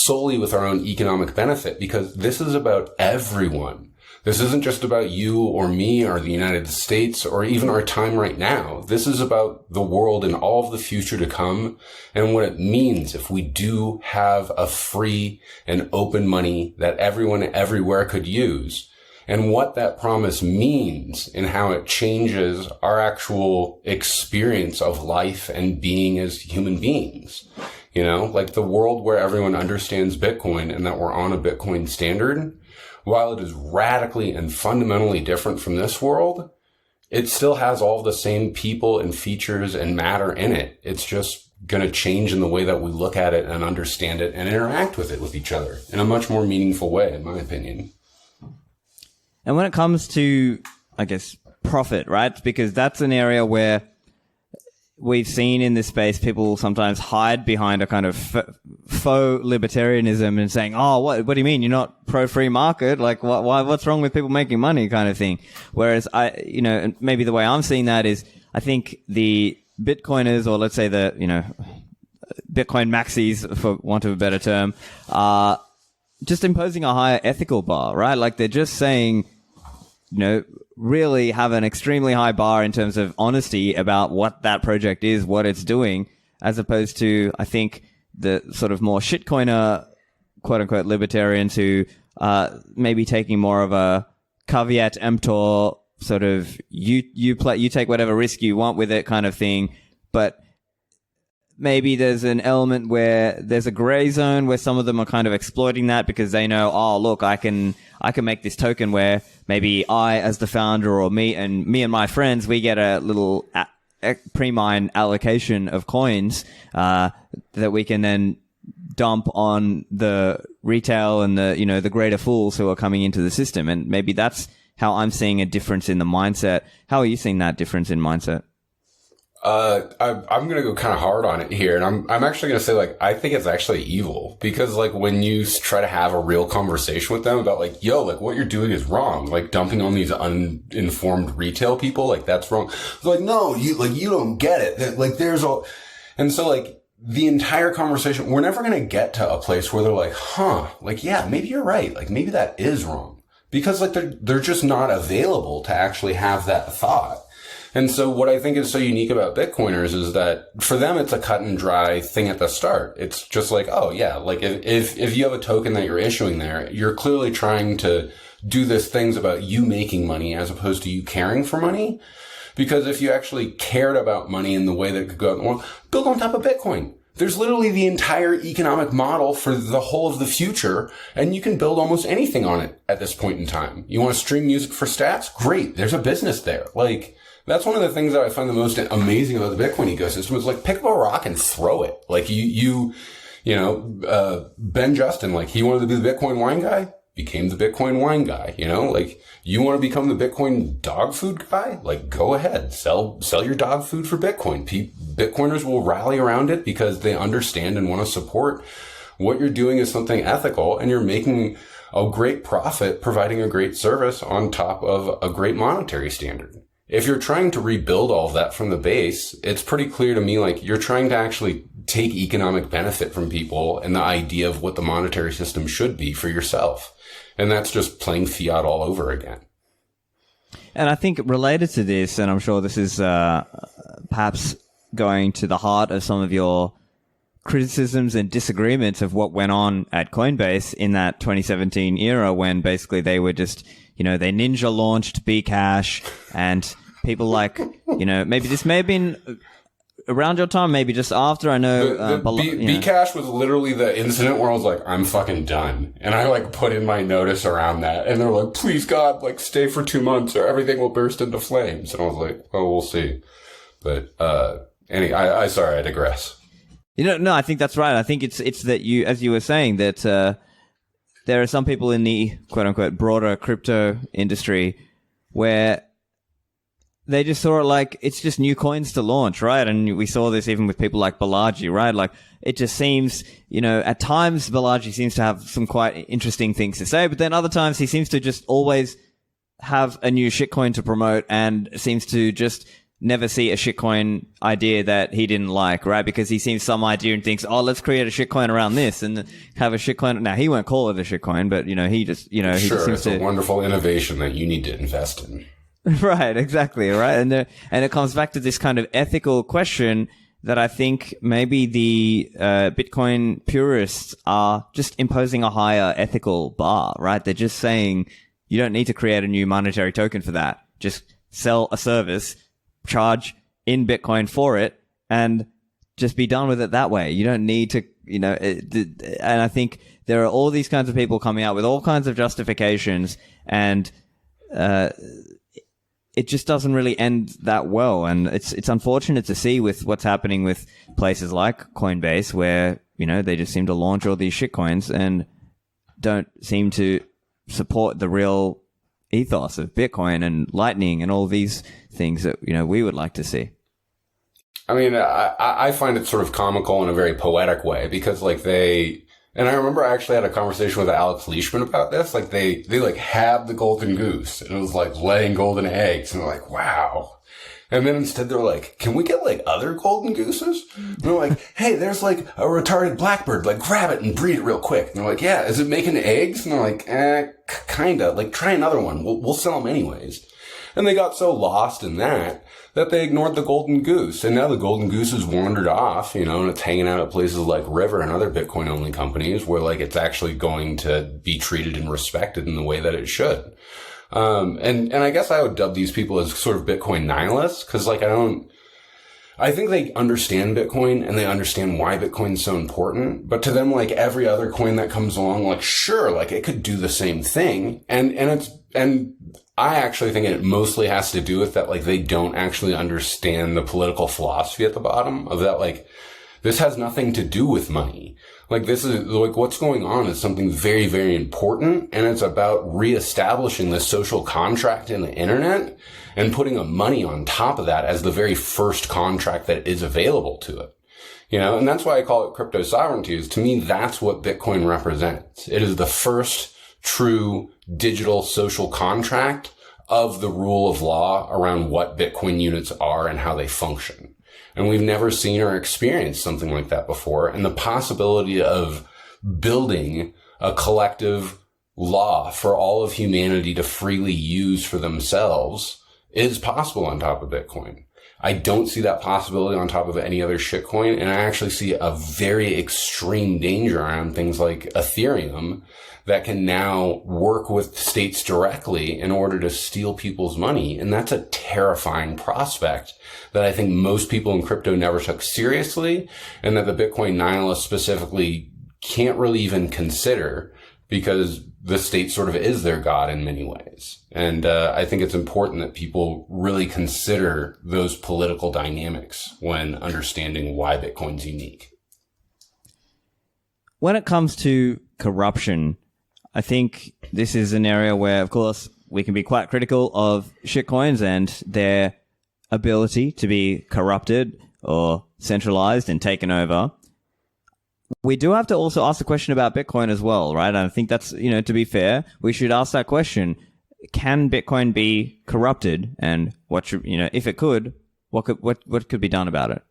S2: solely with our own economic benefit, because this is about everyone. This isn't just about you or me or the United States or even our time right now. This is about the world and all of the future to come, and what it means if we do have a free and open money that everyone everywhere could use, and what that promise means and how it changes our actual experience of life and being as human beings. The world where everyone understands Bitcoin and that we're on a Bitcoin standard, while it is radically and fundamentally different from this world, it still has all the same people and features and matter in it. It's just going to change in the way that we look at it and understand it and interact with it with each other in a much more meaningful way, in my opinion.
S1: And when it comes to, I guess, profit, right? Because that's an area where we've seen in this space people sometimes hide behind a kind of faux libertarianism and saying, "Oh, what do you mean? You're not pro free market? What's wrong with people making money?" kind of thing. Whereas and maybe the way I'm seeing that is, I think the Bitcoiners, or let's say the, Bitcoin maxis, for want of a better term, are just imposing a higher ethical bar, right? They're just saying, really have an extremely high bar in terms of honesty about what that project is, what it's doing, as opposed to, I think, the sort of more shitcoiner, quote unquote, libertarians who maybe taking more of a caveat emptor sort of you take whatever risk you want with it kind of thing, but maybe there's an element where there's a gray zone where some of them are kind of exploiting that because they know, oh, look, I can make this token where maybe I, as the founder, or me and my friends, we get a little pre-mine allocation of coins that we can then dump on the retail and the greater fools who are coming into the system. And maybe that's how I'm seeing a difference in the mindset. How are you seeing that difference in mindset?
S2: I'm going to go kind of hard on it here. And I'm actually going to say, I think it's actually evil, because when you try to have a real conversation with them about what you're doing is wrong, dumping on these uninformed retail people, that's wrong. It's no, you don't get it. There's all, and so the entire conversation, we're never going to get to a place where they're yeah, maybe you're right. Maybe that is wrong, because they're just not available to actually have that thought. And so what I think is so unique about Bitcoiners is that for them, it's a cut and dry thing at the start. It's just oh yeah, if you have a token that you're issuing there, you're clearly trying to do these things about you making money as opposed to you caring for money. Because if you actually cared about money in the way that could go out in the world, build on top of Bitcoin. There's literally the entire economic model for the whole of the future, and you can build almost anything on it at this point in time. You want to stream music for stats? Great. There's a business there. Like, that's one of the things that I find the most amazing about the Bitcoin ecosystem is like, pick up a rock and throw it. Like Ben Justin, like, he wanted to be the Bitcoin wine guy, became the Bitcoin wine guy, like, you want to become the Bitcoin dog food guy? Like, go ahead, sell your dog food for Bitcoin. Bitcoiners will rally around it because they understand and want to support what you're doing is something ethical, and you're making a great profit providing a great service on top of a great monetary standard. If you're trying to rebuild all of that from the base, it's pretty clear to me, like, you're trying to actually take economic benefit from people and the idea of what the monetary system should be for yourself. And that's just playing fiat all over again.
S1: And I think related to this, and I'm sure this is perhaps going to the heart of some of your criticisms and disagreements of what went on at Coinbase in that 2017 era, when basically they were just, they ninja launched Bcash, and people like, maybe this may have been around your time, maybe just after. I know
S2: Bcash was literally the incident where I was like, I'm fucking done, and I like put in my notice around that, and they're like, please God, like, stay for 2 months or everything will burst into flames. And I was like, oh, we'll see. But anyway, sorry, I digress.
S1: No, I think that's right. I think it's that you, as you were saying, that there are some people in the quote unquote broader crypto industry where they just saw it like it's just new coins to launch, right? And we saw this even with people like Balaji, right? Like, it just seems, at times Balaji seems to have some quite interesting things to say, but then other times he seems to just always have a new shitcoin to promote and seems to just never see a shitcoin idea that he didn't like, right? Because he sees some idea and thinks, oh, let's create a shitcoin around this and have a shitcoin. Now, he won't call it a shitcoin, but, he just, he
S2: sure,
S1: just seems
S2: it's a wonderful innovation that you need to invest in.
S1: Right, exactly, right? And it comes back to this kind of ethical question that I think maybe the Bitcoin purists are just imposing a higher ethical bar, right? They're just saying you don't need to create a new monetary token for that. Just sell a service, charge in Bitcoin for it, and just be done with it that way. You don't need to, and I think there are all these kinds of people coming out with all kinds of justifications, and it just doesn't really end that well. And it's unfortunate to see with what's happening with places like Coinbase, where, they just seem to launch all these shitcoins and don't seem to support the real ethos of Bitcoin and Lightning and all these things that, we would like to see.
S2: I mean, I find it sort of comical in a very poetic way, because like and I remember I actually had a conversation with Alex Leishman about this. Like, they like had the golden goose, and it was like laying golden eggs, and they're like, wow. And then instead they're like, can we get like other golden gooses? And they're like, hey, there's like a retarded blackbird, like grab it and breed it real quick. And they're like, yeah, is it making eggs? And they're like, kinda, like try another one. We'll sell them anyways. And they got so lost in that they ignored the golden goose. And now the golden goose has wandered off, and it's hanging out at places like River and other Bitcoin only companies where like it's actually going to be treated and respected in the way that it should. And I guess I would dub these people as sort of Bitcoin nihilists, because like I think they understand Bitcoin and they understand why Bitcoin's so important, but to them, like every other coin that comes along, like sure, like it could do the same thing. And I actually think it mostly has to do with that, like they don't actually understand the political philosophy at the bottom of that, like this has nothing to do with money. Like this is like what's going on is something very, very important, and it's about reestablishing the social contract in the internet and putting a money on top of that as the very first contract that is available to it. And that's why I call it crypto sovereignty, is to me that's what Bitcoin represents. It is the first true digital social contract of the rule of law around what Bitcoin units are and how they function. And we've never seen or experienced something like that before. And the possibility of building a collective law for all of humanity to freely use for themselves is possible on top of Bitcoin. I don't see that possibility on top of any other shitcoin. And I actually see a very extreme danger around things like Ethereum that can now work with states directly in order to steal people's money. And that's a terrifying prospect that I think most people in crypto never took seriously, and that the Bitcoin nihilists specifically can't really even consider, because the state sort of is their god in many ways. And I think it's important that people really consider those political dynamics when understanding why Bitcoin's unique.
S1: When it comes to corruption, I think this is an area where, of course, we can be quite critical of shitcoins and their ability to be corrupted or centralized and taken over. We do have to also ask the question about Bitcoin as well, right? And I think that's, to be fair, we should ask that question. Can Bitcoin be corrupted? And what should, if it could, what could be done about it?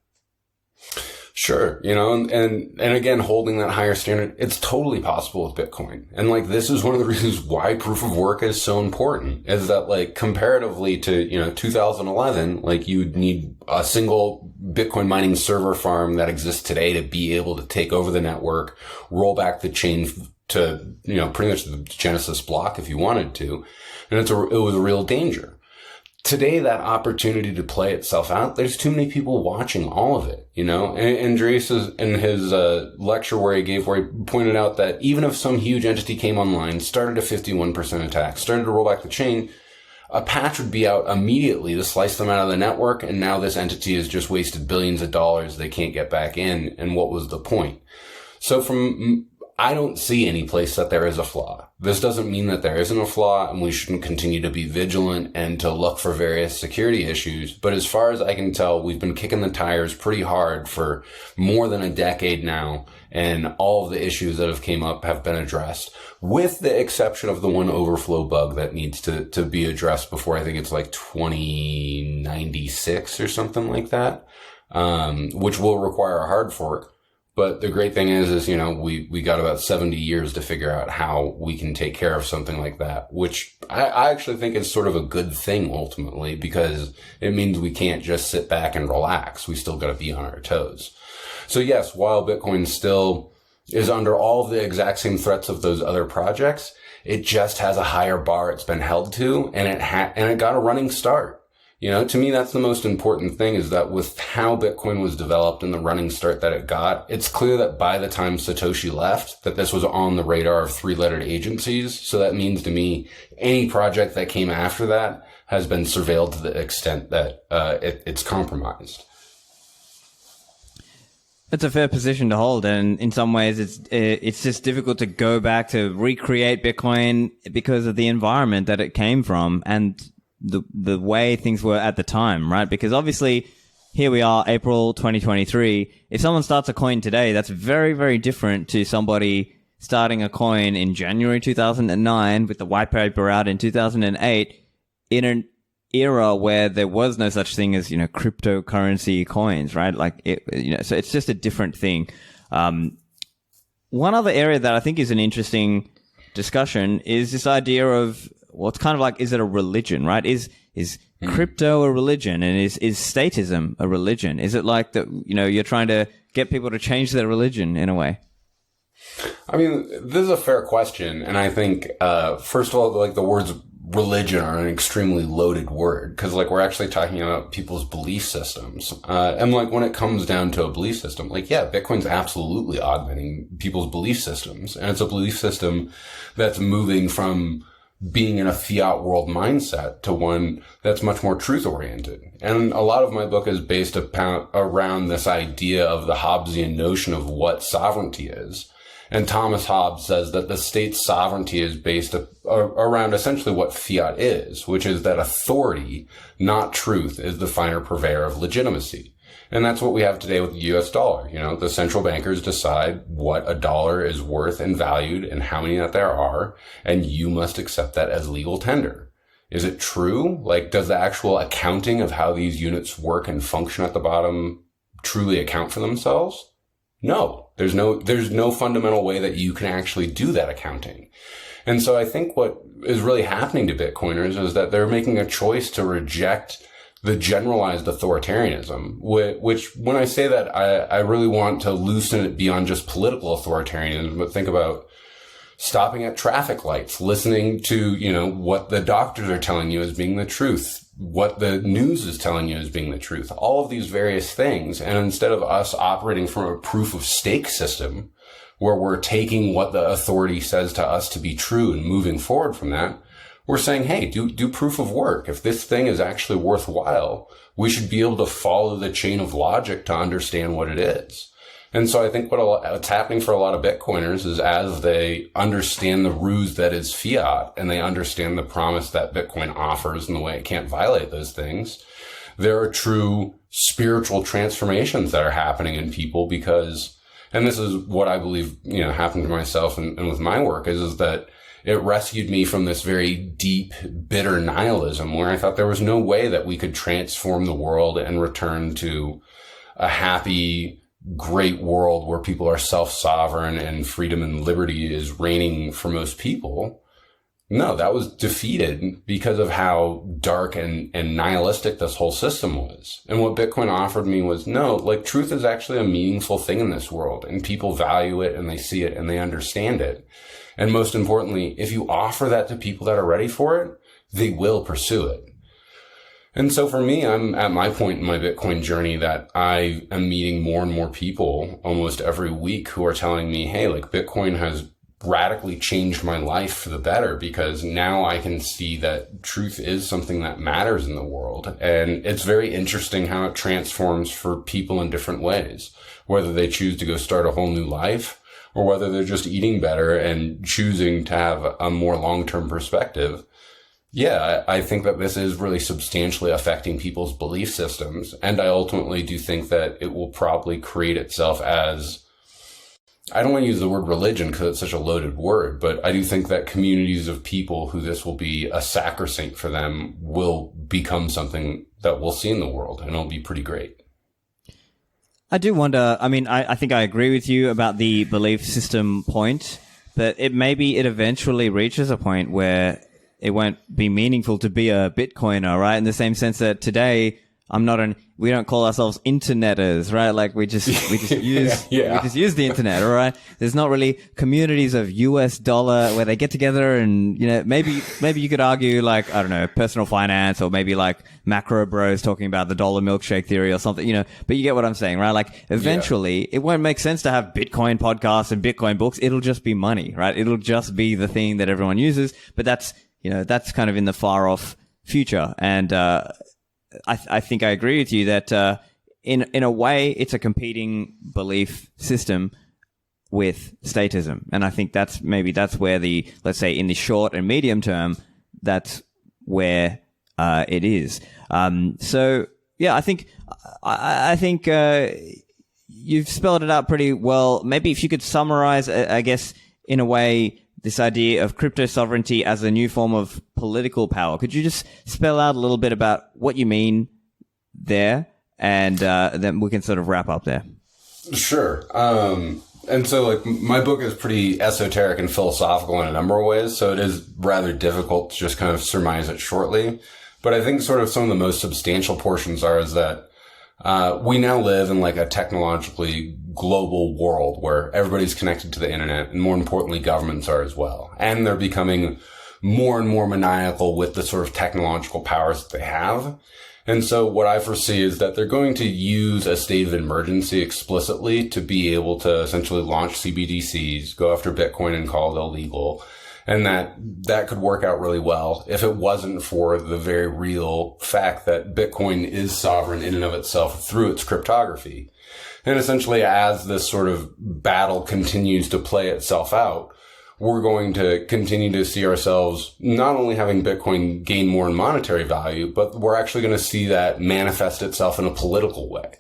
S2: Sure. And again, holding that higher standard, it's totally possible with Bitcoin. And this is one of the reasons why proof of work is so important, is that comparatively to, 2011, you'd need a single Bitcoin mining server farm that exists today to be able to take over the network, roll back the chain to, pretty much the Genesis block if you wanted to. And it was a real danger. Today, that opportunity to play itself out, there's too many people watching all of it, And Andreas, in his lecture where he pointed out that even if some huge entity came online, started a 51% attack, started to roll back the chain, a patch would be out immediately to slice them out of the network, and now this entity has just wasted billions of dollars they can't get back in, and what was the point? So I don't see any place that there is a flaw. This doesn't mean that there isn't a flaw, and we shouldn't continue to be vigilant and to look for various security issues. But as far as I can tell, we've been kicking the tires pretty hard for more than a decade now, and all of the issues that have came up have been addressed, with the exception of the one overflow bug that needs to be addressed before, I think it's 2096 or something like that, which will require a hard fork. But the great thing is, we got about 70 years to figure out how we can take care of something like that, which I actually think is sort of a good thing ultimately, because it means we can't just sit back and relax. We still got to be on our toes. So yes, while Bitcoin still is under all of the exact same threats of those other projects, it just has a higher bar it's been held to, and it got a running start. To me, that's the most important thing, is that with how Bitcoin was developed and the running start that it got, it's clear that by the time Satoshi left, that this was on the radar of three-lettered agencies. So that means to me, any project that came after that has been surveilled to the extent that it's compromised.
S1: It's a fair position to hold, and in some ways it's just difficult to go back to recreate Bitcoin because of the environment that it came from and the way things were at the time, right? Because obviously, here we are, April 2023. If someone starts a coin today, that's very, very different to somebody starting a coin in January 2009 with the white paper out in 2008 in an era where there was no such thing as, cryptocurrency coins, right? So it's just a different thing. One other area that I think is an interesting discussion is this idea of, well, it's kind of is it a religion, right? Is crypto a religion, and is statism a religion? Is it that, you're trying to get people to change their religion in a way?
S2: I mean, this is a fair question. And I think, first of all, the words religion are an extremely loaded word, because we're actually talking about people's belief systems. And when it comes down to a belief system, Bitcoin's absolutely augmenting people's belief systems. And it's a belief system that's moving from being in a fiat world mindset to one that's much more truth oriented. And a lot of my book is based around this idea of the Hobbesian notion of what sovereignty is. And Thomas Hobbes says that the state's sovereignty is based around essentially what fiat is, which is that authority, not truth, is the finer purveyor of legitimacy. And that's what we have today with the US dollar. The central bankers decide what a dollar is worth and valued and how many that there are, and you must accept that as legal tender. Is it true? Does the actual accounting of how these units work and function at the bottom truly account for themselves? No. There's no fundamental way that you can actually do that accounting. And so I think what is really happening to Bitcoiners is that they're making a choice to reject the generalized authoritarianism, which when I say that, I really want to loosen it beyond just political authoritarianism, but think about stopping at traffic lights, listening to, what the doctors are telling you as being the truth, what the news is telling you as being the truth, all of these various things. And instead of us operating from a proof of stake system, where we're taking what the authority says to us to be true and moving forward from that, we're saying, hey, do proof of work. If this thing is actually worthwhile, we should be able to follow the chain of logic to understand what it is. And so I think what's happening for a lot of Bitcoiners is as they understand the ruse that is fiat and they understand the promise that Bitcoin offers and the way it can't violate those things, there are true spiritual transformations that are happening in people because, and this is what I believe, happened to myself and with my work is that it rescued me from this very deep, bitter nihilism where I thought there was no way that we could transform the world and return to a happy, great world where people are self-sovereign and freedom and liberty is reigning for most people. No, that was defeated because of how dark and nihilistic this whole system was. And what Bitcoin offered me was, no, truth is actually a meaningful thing in this world and people value it and they see it and they understand it. And most importantly, if you offer that to people that are ready for it, they will pursue it. And so for me, I'm at my point in my Bitcoin journey that I am meeting more and more people almost every week who are telling me, hey, Bitcoin has radically changed my life for the better because now I can see that truth is something that matters in the world. And it's very interesting how it transforms for people in different ways, whether they choose to go start a whole new life or whether they're just eating better and choosing to have a more long-term perspective. Yeah, I think that this is really substantially affecting people's belief systems. And I ultimately do think that it will probably create itself as, I don't want to use the word religion because it's such a loaded word, but I do think that communities of people who this will be a sacrosanct for them will become something that we'll see in the world, and it'll be pretty great.
S1: I do wonder, I think I agree with you about the belief system point, but it eventually reaches a point where it won't be meaningful to be a Bitcoiner, right? In the same sense that today, we don't call ourselves interneters, right? We just use, we just use the internet, all right? There's not really communities of US dollar where they get together and, maybe you could argue I don't know, personal finance or maybe macro bros talking about the dollar milkshake theory or something, but you get what I'm saying, right? Eventually it won't make sense to have Bitcoin podcasts and Bitcoin books. It'll just be money, right? It'll just be the thing that everyone uses, but that's kind of in the far off future. And, I think I agree with you that, in a way, it's a competing belief system with statism. And I think that's where let's say in the short and medium term, that's where, it is. So yeah, I think, you've spelled it out pretty well. Maybe if you could summarize, I guess, in a way, this idea of crypto sovereignty as a new form of political power. Could you just spell out a little bit about what you mean there? And then we can sort of wrap up there.
S2: Sure. And so my book is pretty esoteric and philosophical in a number of ways. So it is rather difficult to just kind of surmise it shortly. But I think sort of some of the most substantial portions is that we now live in a technologically global world where everybody's connected to the internet, and more importantly, governments are as well. And they're becoming more and more maniacal with the sort of technological powers that they have. And so what I foresee is that they're going to use a state of emergency explicitly to be able to essentially launch CBDCs, go after Bitcoin and call it illegal. And that could work out really well if it wasn't for the very real fact that Bitcoin is sovereign in and of itself through its cryptography. And essentially, as this sort of battle continues to play itself out, we're going to continue to see ourselves not only having Bitcoin gain more in monetary value, but we're actually going to see that manifest itself in a political way.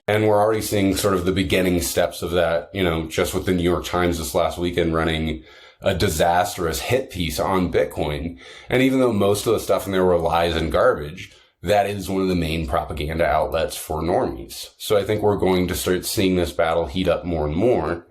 S2: And we're already seeing sort of the beginning steps of that, just with the New York Times this last weekend running a disastrous hit piece on Bitcoin. And even though most of the stuff in there were lies and garbage, that is one of the main propaganda outlets for normies. So I think we're going to start seeing this battle heat up more and more.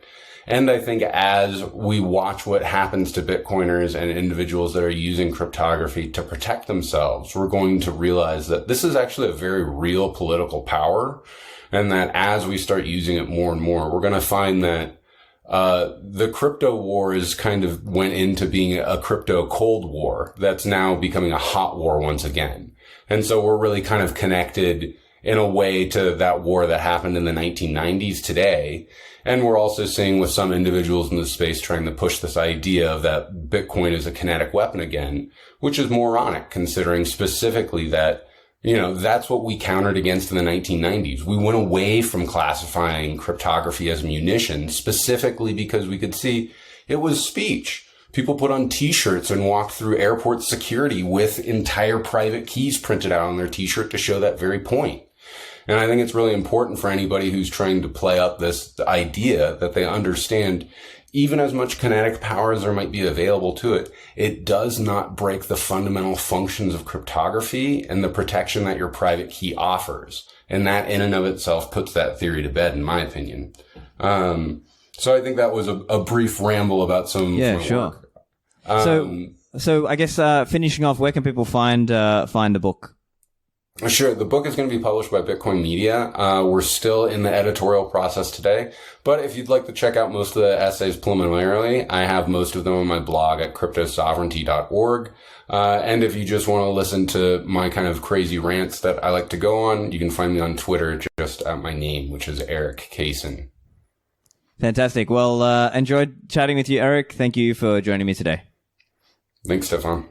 S2: And I think as we watch what happens to Bitcoiners and individuals that are using cryptography to protect themselves, we're going to realize that this is actually a very real political power. And that as we start using it more and more, we're going to find that the crypto wars kind of went into being a crypto cold war that's now becoming a hot war once again. And so we're really kind of connected in a way to that war that happened in the 1990s today. And we're also seeing with some individuals in the space trying to push this idea of that Bitcoin is a kinetic weapon again, which is moronic considering specifically that, that's what we countered against in the 1990s. We went away from classifying cryptography as munitions specifically because we could see it was speech. People put on t-shirts and walked through airport security with entire private keys printed out on their t-shirt to show that very point. And I think it's really important for anybody who's trying to play up this idea that they understand even as much kinetic power as there might be available to it, it does not break the fundamental functions of cryptography and the protection that your private key offers. And that in and of itself puts that theory to bed, in my opinion. So I think that was a brief ramble about some
S1: sure.
S2: work.
S1: So I guess finishing off, where can people find the book?
S2: Sure. The book is going to be published by Bitcoin Media. We're still in the editorial process today, but if you'd like to check out most of the essays preliminarily, I have most of them on my blog at cryptosovereignty.org. And if you just want to listen to my kind of crazy rants that I like to go on, you can find me on Twitter just at my name, which is Erik Cason.
S1: Fantastic. Well, enjoyed chatting with you, Erik. Thank you for joining me today.
S2: Thanks, Stephan.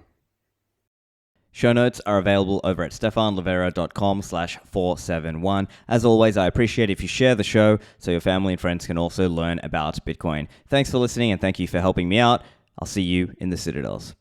S1: Show notes are available over at stephanlivera.com/471. As always, I appreciate if you share the show so your family and friends can also learn about Bitcoin. Thanks for listening and thank you for helping me out. I'll see you in the Citadels.